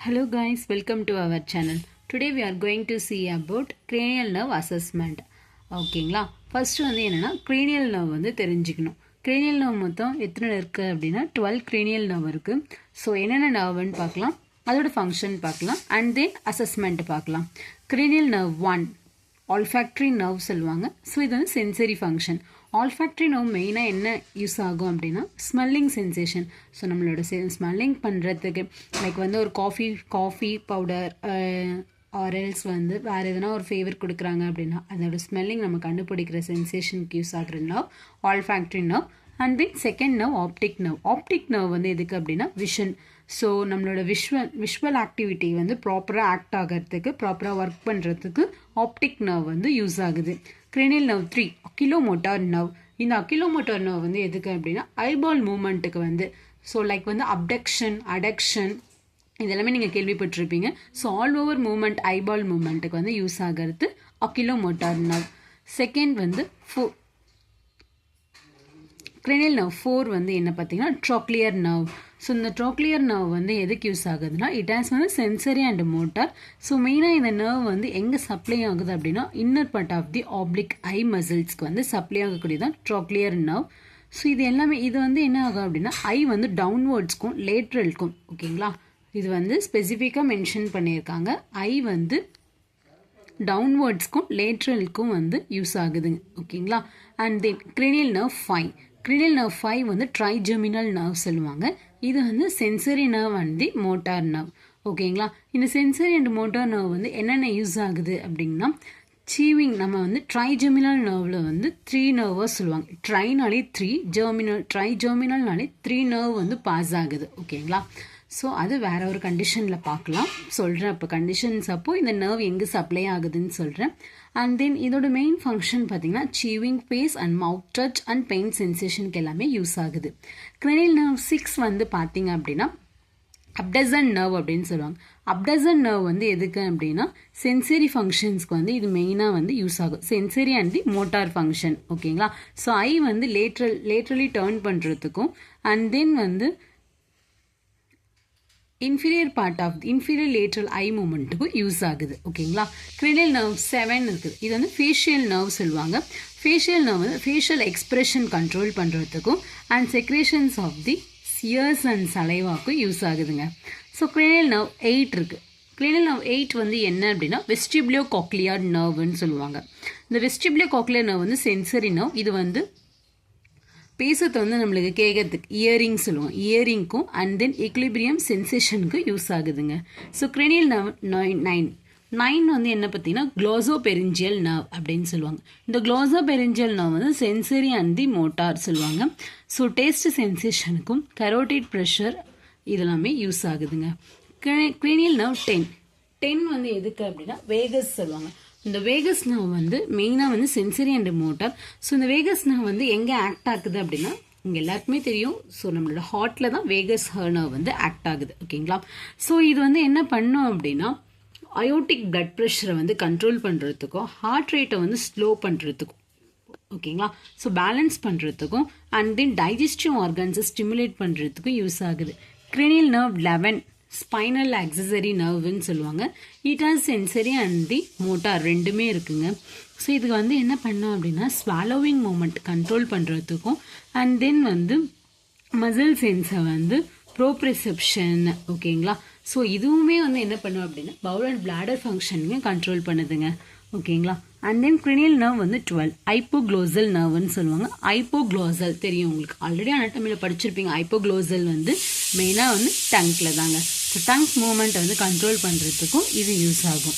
Hello guys, welcome to our channel. Today we are going to see about cranial nerve assessment. ஓகேங்களா, first வந்து என்னன்னா cranial nerve வந்து தெரிஞ்சுக்கணும். cranial nerve மொத்தம் எத்தனை இருக்கு அப்படின்னா 12 cranial nerve இருக்கு. ஸோ என்னென்ன நர்வ்னு பார்க்கலாம், அதோட ஃபங்க்ஷன் பார்க்கலாம், அண்ட் தென் அசஸ்மெண்ட் பார்க்கலாம். cranial nerve 1 olfactory nerve சொல்லுவாங்க. ஸோ இது வந்து சென்சரி ஃபங்க்ஷன். ஆல்ஃபேக்டரி நர்வ் மெயினாக என்ன யூஸ் ஆகும் அப்படின்னா ஸ்மெல்லிங் சென்சேஷன். ஸோ நம்மளோட ஸ்மெல்லிங் பண்ணுறதுக்கு லைக் வந்து ஒரு காஃபி பவுடர் ஆரல்ஸ் வந்து வேறு எதனா ஒரு ஃபேவர் கொடுக்குறாங்க அப்படின்னா அதோட ஸ்மெல்லிங் நம்ம கண்டுபிடிக்கிற சென்சேஷனுக்கு யூஸ் ஆகிற nerve olfactory nerve. And then second nerve optic nerve. Optic nerve வந்து எதுக்கு அப்படின்னா விஷன். ஸோ நம்மளோட விஷுவல் ஆக்டிவிட்டி வந்து ப்ராப்பராக ஆக்ட் ஆகிறதுக்கு ப்ராப்பராக ஒர்க் பண்ணுறதுக்கு ஆப்டிக் நர்வ் வந்து யூஸ் ஆகுது. cranial nerve 3 oculomotor nerve. இந்த oculomotor nerve வந்து எதுக்கு அப்படின்னா ஐபால் மூமெண்ட்டுக்கு வந்து ஸோ லைக் வந்து அப்டக்ஷன் அடக்ஷன் இதெல்லாமே நீங்கள் கேள்விப்பட்டிருப்பீங்க. So all over movement eyeball மூமெண்ட்டுக்கு வந்து யூஸ் ஆகிறது oculomotor nerve. செகண்ட் வந்து cranial nerve 4 வந்து என்ன பார்த்தீங்கன்னா trochlear nerve. ஸோ இந்த trochlear nerve வந்து எதுக்கு யூஸ் ஆகுதுன்னா இட் ஹாஸ் வந்து சென்சரி அண்ட் மோட்டார். ஸோ மெயினாக இந்த நர்வ் வந்து எங்கே சப்ளை ஆகுது அப்படின்னா inner part of the oblique eye மசில்ஸ்க்கு வந்து சப்ளை ஆகக்கூடியதான் trochlear nerve. ஸோ இது எல்லாமே இது வந்து என்ன ஆகும் அப்படின்னா ஐ வந்து டவுன்வர்ட்ஸ்க்கும் லேட்ரலுக்கும் ஓகேங்களா, இது வந்து ஸ்பெசிஃபிக்காக மென்ஷன் பண்ணியிருக்காங்க. ஐ வந்து டவுன்வர்ட்ஸ்க்கும் லேட்ரலுக்கும் வந்து யூஸ் ஆகுதுங்க ஓகேங்களா. And then cranial nerve 5. cranial nerve 5 வந்து ட்ரைஜெமினல் நர்வ் சொல்லுவாங்க. இது வந்து sensory nerve and the motor nerve ஓகேங்களா. இந்த சென்சரி அண்ட் மோட்டார் நர்வ் வந்து என்னென்ன யூஸ் ஆகுது அப்படின்னா சீவிங் நம்ம வந்து ட்ரைஜெமினல் நர்வில் வந்து 3 நர்வாக சொல்லுவாங்க. ட்ரைனாலே 3 ட்ரைஜெமினல்னாலே 3 நர்வ் வந்து பாஸ் ஆகுது ஓகேங்களா. ஸோ அது வேற ஒரு கண்டிஷனில் பார்க்கலாம் சொல்கிறேன். அப்போ கண்டிஷன்ஸ் அப்போ இந்த நர்வ் எங்கே சப்ளை ஆகுதுன்னு சொல்கிறேன். அண்ட் தென் இதோட மெயின் ஃபங்க்ஷன் பார்த்தீங்கன்னா chewing face and mouth touch and pain சென்சேஷனுக்கு எல்லாமே யூஸ் ஆகுது. cranial nerve 6 வந்து பார்த்தீங்க அப்படின்னா அப்டசன் நர்வ் அப்படின்னு சொல்லுவாங்க. அப்டசன் நர்வ் வந்து எதுக்கு அப்படின்னா சென்சரி ஃபங்க்ஷன்ஸ்க்கு வந்து இது மெயினாக வந்து யூஸ் ஆகும். Sensory and the motor function ஓகேங்களா. ஸோ ஐ வந்து லேட்ரலி டர்ன் பண்ணுறதுக்கும் அண்ட் தென் வந்து inferior part of the inferior lateral eye movement use ஆகுது ஓகேங்களா. cranial nerve 7 இருக்குது. இது வந்து facial nerve சொல்லுவாங்க. facial nerve வந்து facial expression கண்ட்ரோல் பண்ணுறதுக்கும் and secretions of the tears and salivaக்கும் யூஸ் ஆகுதுங்க. ஸோ cranial nerve 8 இருக்குது. cranial nerve 8 வந்து என்ன அப்படின்னா vestibulocochlear nerveன்னு சொல்லுவாங்க. இந்த vestibulocochlear nerve வந்து சென்சரி nerve. இது வந்து பேசுறது வந்து நம்மளுக்கு கேட்கறதுக்கு இயரிங் சொல்லுவோம். இயரிங்க்கும் அண்ட் தென் எக்லிபிரியம் சென்சேஷனுக்கு யூஸ் ஆகுதுங்க. ஸோ cranial nerve 9 வந்து என்ன பார்த்தீங்கன்னா glossopharyngeal nerve அப்படின்னு சொல்லுவாங்க. இந்த glossopharyngeal nerve வந்து சென்சரி அண்ட் தி மோட்டார் சொல்லுவாங்க. ஸோ டேஸ்ட் சென்சேஷனுக்கும் கரோட்டிட் ப்ரெஷர் இதெல்லாமே யூஸ் ஆகுதுங்க. cranial nerve 10 வந்து எதுக்கு அப்படின்னா வேகஸ் சொல்லுவாங்க. இந்த வேகஸ் நர்வ் வந்து மெயினாக வந்து சென்சரி அண்ட் மோட்டார். ஸோ இந்த வேகஸ் நர்வ் வந்து எங்கே ஆக்ட் ஆகுது அப்படின்னா இங்கே எல்லாருக்குமே தெரியும். ஸோ நம்மளோட ஹார்ட்டில் தான் வேகஸ் நர்வ் வந்து ஆக்ட் ஆகுது ஓகேங்களா. ஸோ இது வந்து என்ன பண்ணும் அப்படின்னா அயோட்டிக் பிளட் ப்ரெஷரை வந்து கண்ட்ரோல் பண்ணுறதுக்கும் ஹார்ட் ரேட்டை வந்து ஸ்லோ பண்ணுறதுக்கும் ஓகேங்களா. ஸோ பேலன்ஸ் பண்ணுறதுக்கும் அண்ட் தென் டைஜஸ்டிவ் ஆர்கன்ஸை ஸ்டிமுலேட் பண்ணுறதுக்கும் யூஸ் ஆகுது. cranial nerve 11 ஸ்பைனல் ஆக்சசரி நர்வ்னு சொல்லுவாங்க. It has sensory and the motor ரெண்டுமே இருக்குங்க. ஸோ இதுக்கு வந்து என்ன பண்ணோம் அப்படின்னா ஸ்வாலோவிங் மூமெண்ட் கண்ட்ரோல் பண்ணுறதுக்கும் அண்ட் தென் வந்து மசில் சென்ஸை வந்து ப்ரோப்ரிசெப்ஷன் ஓகேங்களா. ஸோ இதுவுமே வந்து என்ன பண்ணும் அப்படின்னா பவுல் அண்ட் பிளாடர் ஃபங்க்ஷனுங்க கண்ட்ரோல் பண்ணுதுங்க ஓகேங்களா. அண்ட் தென் cranial nerve வந்து 12 ஹைப்போக்ளோசல் நர்வ்னு சொல்லுவாங்க. ஹைப்போக்ளோசல் தெரியும் உங்களுக்கு, ஆல்ரெடி அனாட்டமியில் படிச்சிருப்பீங்க. ஹைப்போக்ளோசல் வந்து மெயினாக வந்து டங்க்ல தாங்க. ஸோ டங்க் மூமெண்ட்டை வந்து கண்ட்ரோல் பண்ணுறதுக்கும் இது யூஸ் ஆகும்.